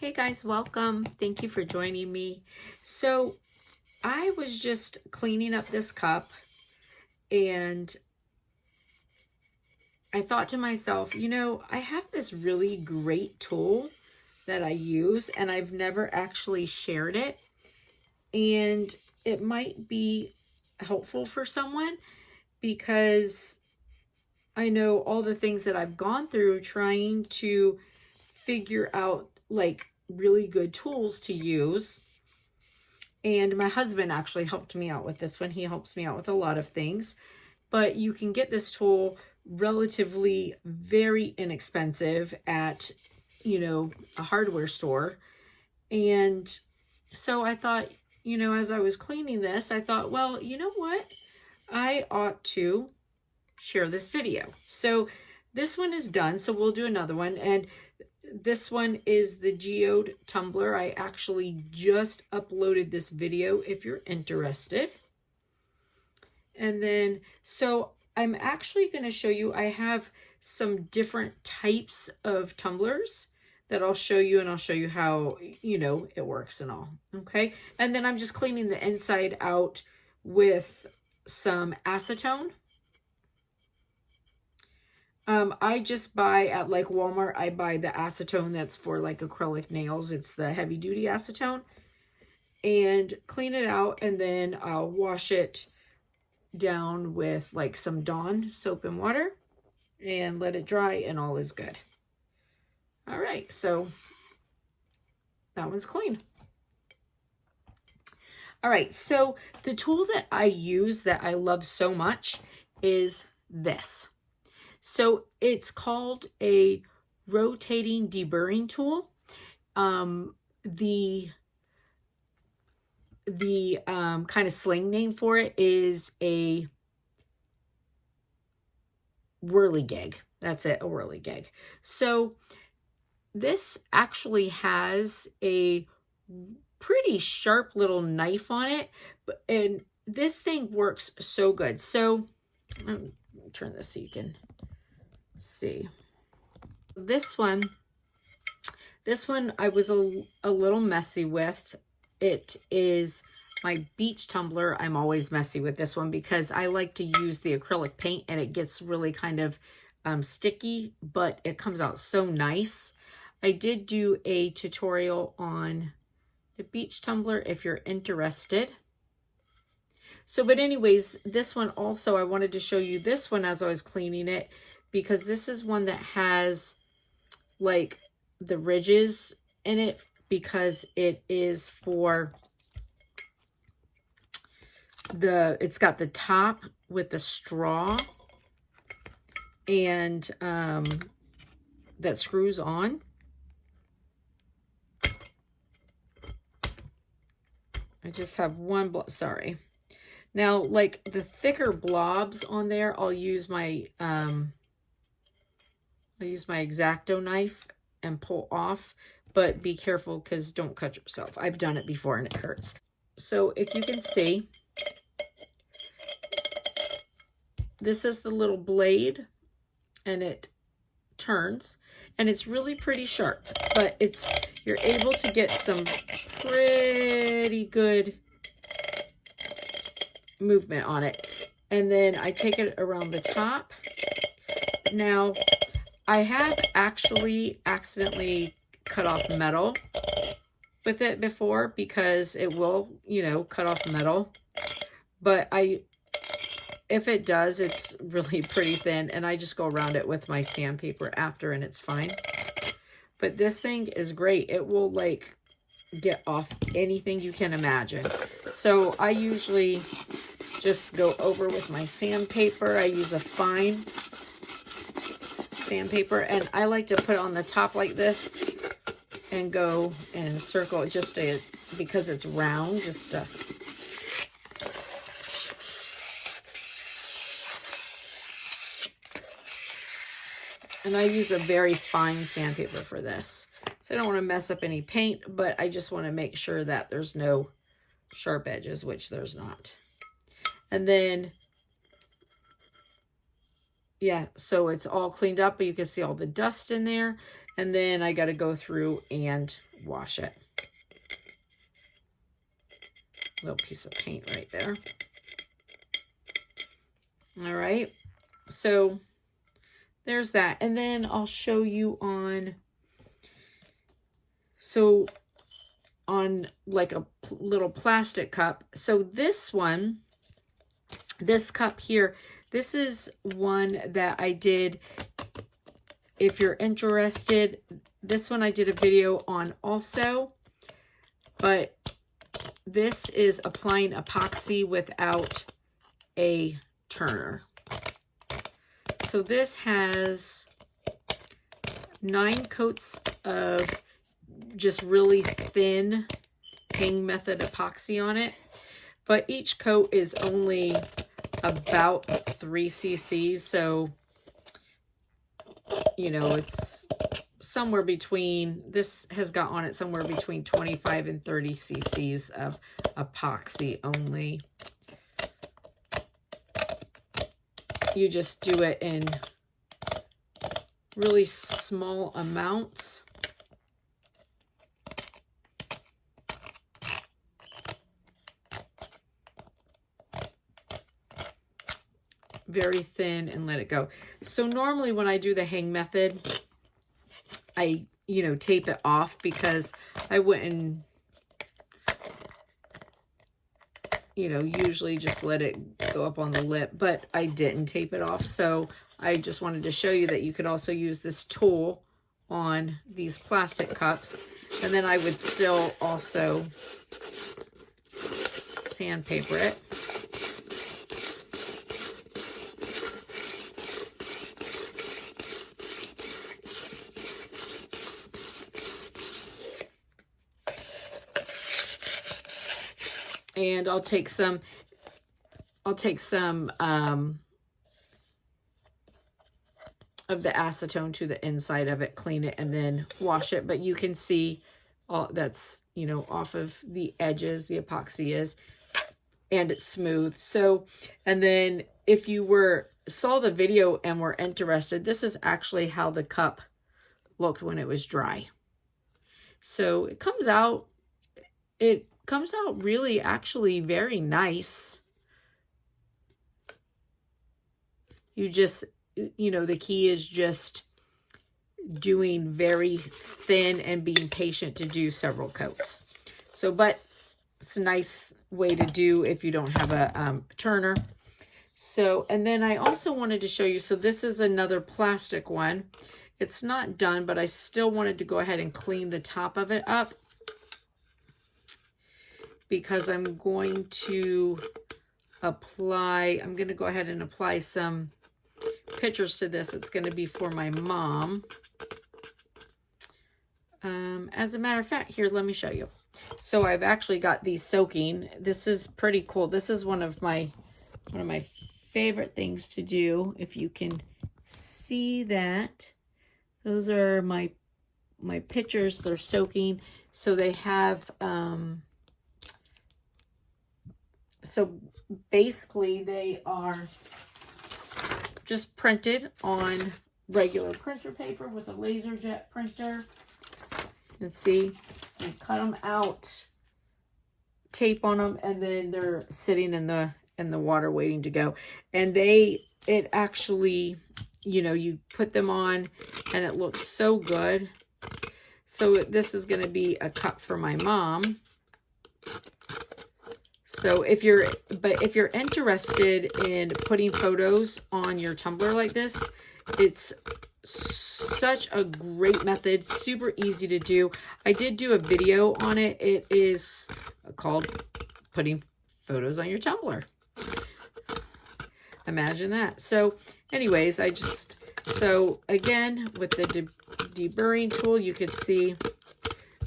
Hey guys, welcome. Thank you for joining me. So I was just cleaning up this cup and I thought to myself, I have this really great tool that I use and I've never actually shared it. And it might be helpful for someone because I know all the things that I've gone through trying to figure out like really good tools to use. And my husband actually helped me out with this one. He helps me out with a lot of things. But you can get this tool relatively very inexpensive at, a hardware store. And so I thought, as I was cleaning this, I thought, well, you know what? I ought to share this video. So this one is done. So we'll do another one. And this one is the geode tumbler. I actually just uploaded this video if you're interested. And then, so I'm actually going to show you, I have some different types of tumblers that I'll show you, and I'll show you how, it works and all. Okay. And then I'm just cleaning the inside out with some acetone. I just buy at like Walmart, I buy the acetone that's for like acrylic nails. It's the heavy duty acetone, and clean it out. And then I'll wash it down with like some Dawn soap and water and let it dry, and all is good. All right. So that one's clean. All right. So the tool that I use that I love so much is this. So it's called a rotating deburring tool. The kind of slang name for it is a whirly gig. That's it, a whirly gig. So this actually has a pretty sharp little knife on it, and this thing works so good. So let me turn this so you can see. This one I was a little messy with. It is my beach tumbler. I'm always messy with this one because I like to use the acrylic paint and it gets really kind of sticky, but it comes out so nice. I did do a tutorial on the beach tumbler if you're interested. So, but anyways, this one also, I wanted to show you this one as I was cleaning it, because this is one that has like the ridges in it, because it is for it's got the top with the straw and that screws on. I just have one, sorry. Now, like the thicker blobs on there, I'll use my X-Acto knife and pull off, but be careful because don't cut yourself. I've done it before and it hurts. So if you can see, this is the little blade and it turns and it's really pretty sharp, but you're able to get some pretty good movement on it. And then I take it around the top. Now, I have actually accidentally cut off metal with it before, because it will, cut off metal. But if it does, it's really pretty thin, and I just go around it with my sandpaper after and it's fine. But this thing is great. It will like get off anything you can imagine. So I usually just go over with my sandpaper. I use a fine sandpaper, and I like to put it on the top like this and go and circle it just because it's round, just to and I use a very fine sandpaper for this. So I don't want to mess up any paint, but I just want to make sure that there's no sharp edges, which there's not. And then yeah, so it's all cleaned up, but you can see all the dust in there. And then I got to go through and wash it. Little piece of paint right there. All right, so there's that. And then I'll show you on, so on like a little plastic cup. So this one, this cup here, this is one that I did. If you're interested, this one I did a video on also, but this is applying epoxy without a turner. So this has 9 coats of just really thin hang method epoxy on it, but each coat is only about 3 cc's, so you know, it's somewhere between, this has got on it somewhere between 25 and 30 cc's of epoxy only. You just do it in really small amounts. Very thin, and let it go. So normally when I do the hang method, I, you know, tape it off because I wouldn't, you know, usually just let it go up on the lip, but I didn't tape it off. So I just wanted to show you that you could also use this tool on these plastic cups. And then I would still also sandpaper it. And I'll take some of the acetone to the inside of it, clean it, and then wash it. But you can see all that's, you know, off of the edges, the epoxy is, and it's smooth. So, and then if you saw the video and were interested, this is actually how the cup looked when it was dry. So it comes out really actually very nice. You just, you know, the key is just doing very thin and being patient to do several coats. So, but it's a nice way to do if you don't have a turner. So, and then I also wanted to show you, so this is another plastic one. It's not done, but I still wanted to go ahead and clean the top of it up, because I'm going to go ahead and apply some pictures to this. It's going to be for my mom. As a matter of fact, here, let me show you. So I've actually got these soaking. This is pretty cool. This is one of my favorite things to do. If you can see that, those are my pictures. They're soaking. So they have, so basically they are just printed on regular printer paper with a laser jet printer. You can see, you cut them out, tape on them, and then they're sitting in the water waiting to go. And it actually, you know, you put them on and it looks so good. So this is going to be a cup for my mom. So if you're interested in putting photos on your tumbler like this, it's such a great method, super easy to do. I did do a video on it. It is called Putting Photos on Your Tumbler. Imagine that. So anyways, so again, with the deburring tool, you could see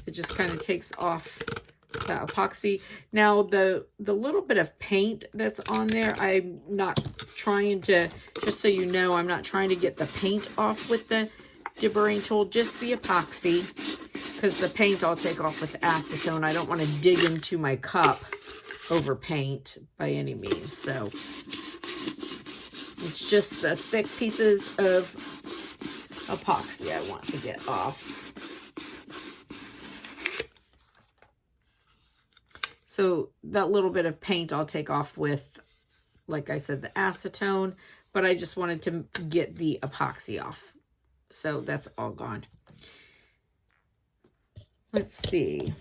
it just kind of takes off that epoxy. Now the little bit of paint that's on there, I'm not trying to, just so you know, I'm not trying to get the paint off with the deburring tool, just the epoxy, because the paint I'll take off with acetone. I don't want to dig into my cup over paint by any means. So It's just the thick pieces of epoxy I want to get off. So that little bit of paint I'll take off with, like I said, the acetone, but I just wanted to get the epoxy off. So that's all gone. Let's see.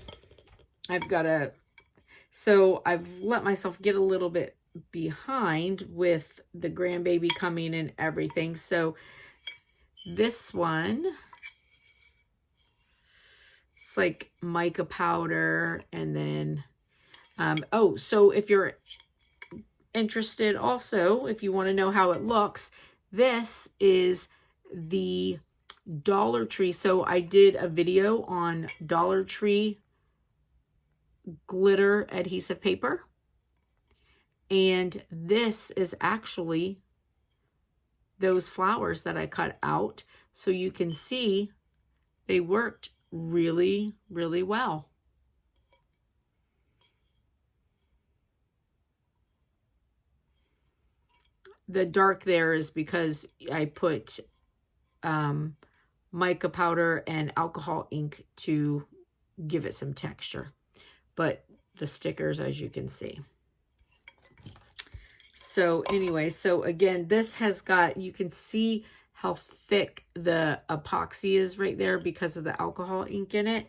So I've let myself get a little bit behind with the grandbaby coming and everything. So this one, it's like mica powder, and then oh, so if you're interested also, if you want to know how it looks, this is the Dollar Tree. So I did a video on Dollar Tree glitter adhesive paper, and this is actually those flowers that I cut out. So you can see they worked really, really well. The dark there is because I put mica powder and alcohol ink to give it some texture. But the stickers, as you can see. So anyway, so again, this has got, you can see how thick the epoxy is right there because of the alcohol ink in it.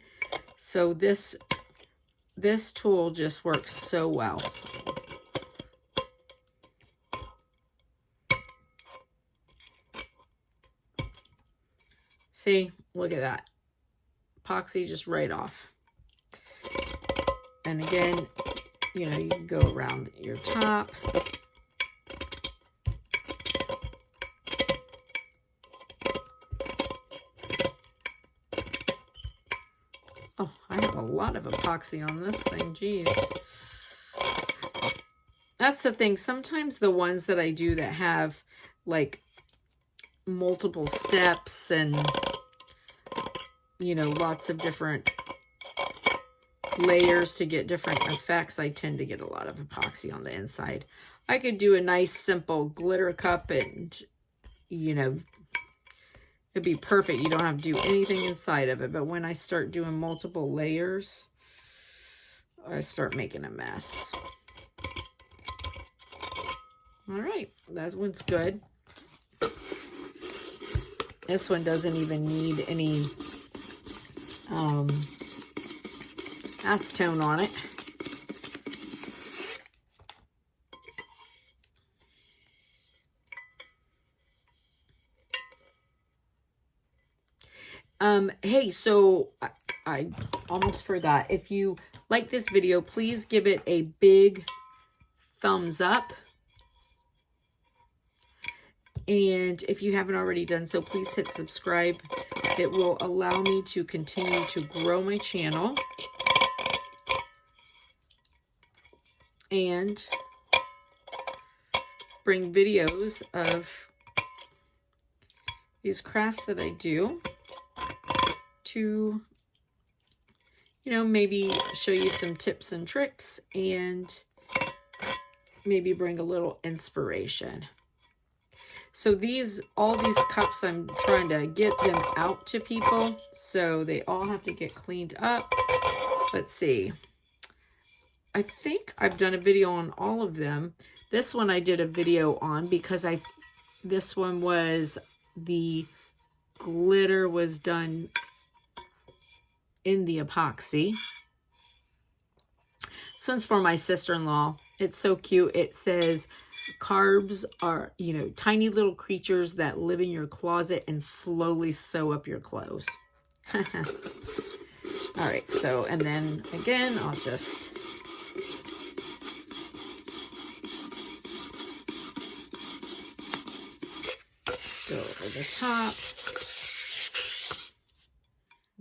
So this tool just works so well. See, look at that. Epoxy just right off. And again, you know, you can go around your top. Oh, I have a lot of epoxy on this thing, geez. That's the thing. Sometimes the ones that I do that have like multiple steps and, you know, lots of different layers to get different effects, I tend to get a lot of epoxy on the inside. I could do a nice simple glitter cup and, you know, it'd be perfect. You don't have to do anything inside of it. But when I start doing multiple layers, I start making a mess. All right, that one's good. This one doesn't even need any acetone on it. Hey, so I almost forgot. If you like this video, please give it a big thumbs up. And if you haven't already done so, please hit subscribe. It will allow me to continue to grow my channel and bring videos of these crafts that I do to, you know, maybe show you some tips and tricks and maybe bring a little inspiration. So all these cups, I'm trying to get them out to people. So they all have to get cleaned up. Let's see. I think I've done a video on all of them. This one I did a video on because this one was, the glitter was done in the epoxy. This one's for my sister-in-law. It's so cute. It says, carbs are, you know, tiny little creatures that live in your closet and slowly sew up your clothes. All right, so, and then again, I'll just go over the top.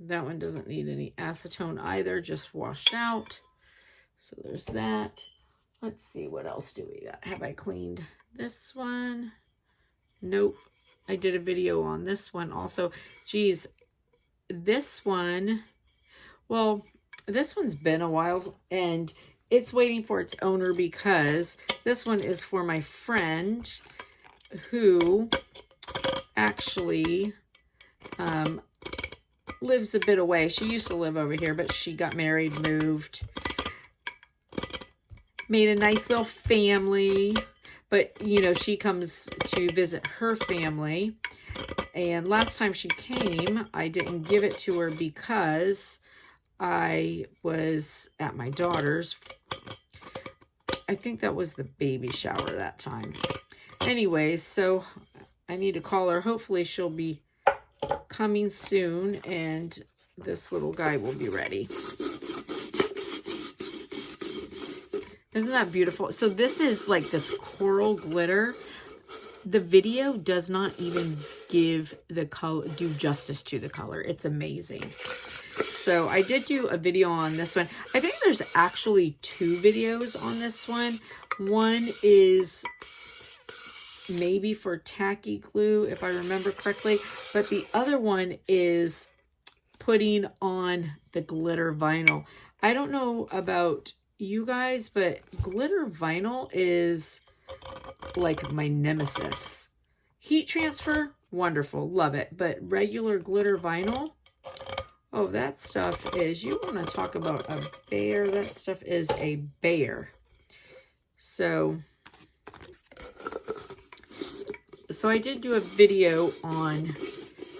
That one doesn't need any acetone either, just washed out. So there's that. Let's see, what else do we got? Have I cleaned this one? Nope. I did a video on this one also. Geez, this one, well, this one's been a while and it's waiting for its owner because this one is for my friend who actually lives a bit away. She used to live over here, but she got married, moved, made a nice little family. But, you know, she comes to visit her family. And last time she came, I didn't give it to her because I was at my daughter's. I think that was the baby shower that time. Anyways, so I need to call her. Hopefully she'll be coming soon and this little guy will be ready. Isn't that beautiful? So this is like this coral glitter. The video does not even give the color, do justice to the color. It's amazing. So I did do a video on this one. I think there's actually 2 videos on this one. One is maybe for tacky glue, if I remember correctly. But the other one is putting on the glitter vinyl. I don't know about you guys, but glitter vinyl is like my nemesis. Heat transfer, wonderful, love it. But regular glitter vinyl, oh, that stuff is, you want to talk about a bear, that stuff is a bear. So I did do a video on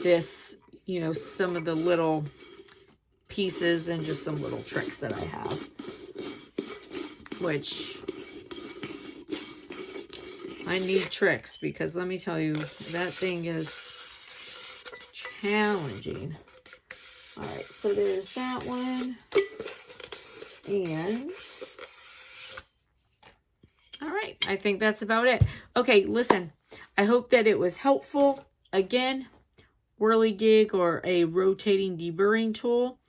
this, you know, some of the little pieces and just some little tricks that I have, which I need tricks because let me tell you, that thing is challenging. All right, so there's that one. And all right, I think that's about it. Okay, listen, I hope that it was helpful. Again, whirly gig or a rotating deburring tool.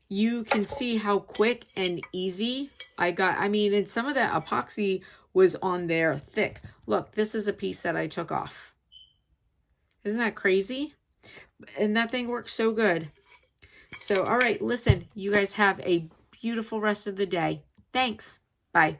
You can see how quick and easy I got. I mean, and some of that epoxy was on there thick. Look, this is a piece that I took off. Isn't that crazy? And that thing works so good. So, all right, listen, you guys have a beautiful rest of the day. Thanks. Bye.